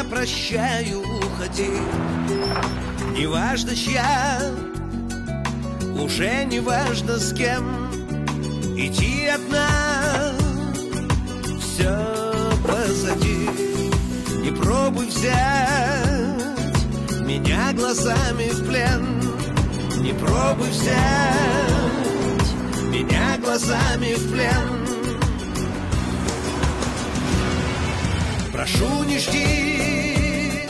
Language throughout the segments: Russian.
прощаю, уходи. Неважно чья, уже неважно с кем. Идти одна, все позади. Не пробуй взять меня глазами в плен. Не пробуй взять меня глазами в плен. Прошу, не жди,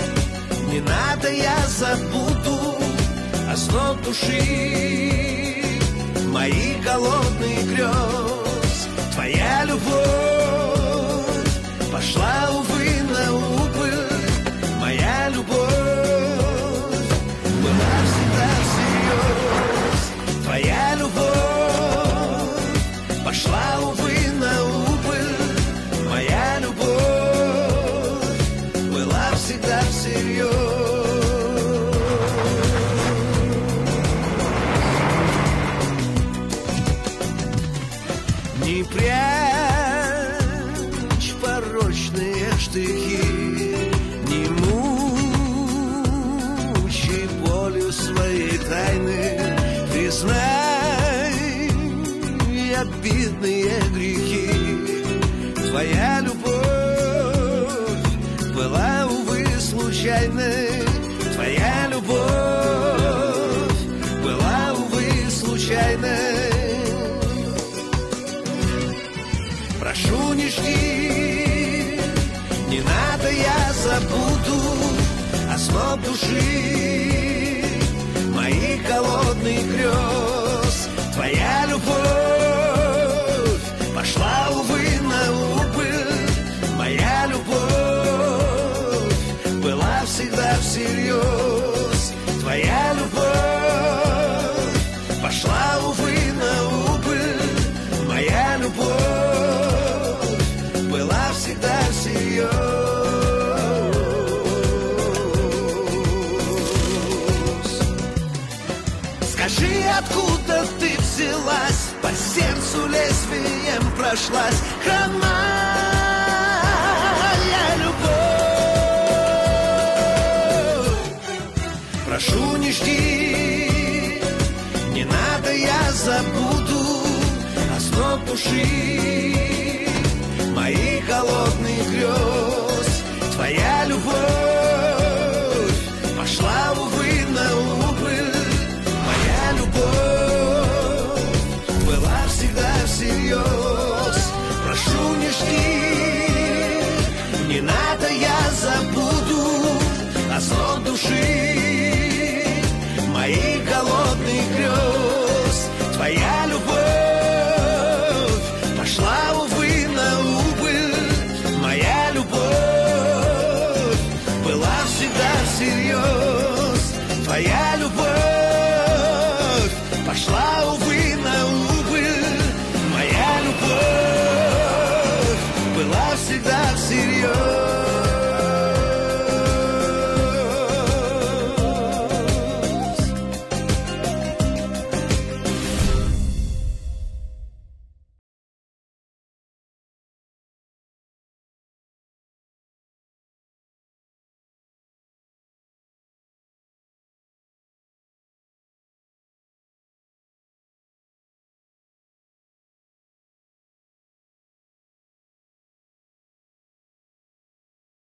не надо, я забуду основ души, моих голодных грез. Твоя любовь пошла, увы, на убыль. Моя любовь была всегда всерьез. Твоя любовь пошла, увы, на убыль. Моя любовь была всегда всерьез. Не прячь порочные штыки, не мучай болью своей тайны. Признай обидные грехи. Твоя любовь была, увы, случайной. Твоя любовь была, увы, случайной. Прошу, не жди, не надо, я забуду основ души, моих голодных грез. Твоя любовь пошла, увы, на убыль. Моя любовь была всегда всерьез. Твоя любовь пошла, увы, на убыль. Моя любовь была всегда всерьез. Скажи, откуда ты взялась, по сердцу лезвием прошлась хромая любовь. Прошу, не жди, не надо, я забуду основ души, моих голодных грез. Твоя любовь пошла, увы, на убыль. Моя любовь была всегда всерьез. Прошу, не жди, не надо, я забуду основ души, моих голодных грез. Твоя любовь пошла, увы, на убыль. Моя любовь была всегда всерьез. Твоя любовь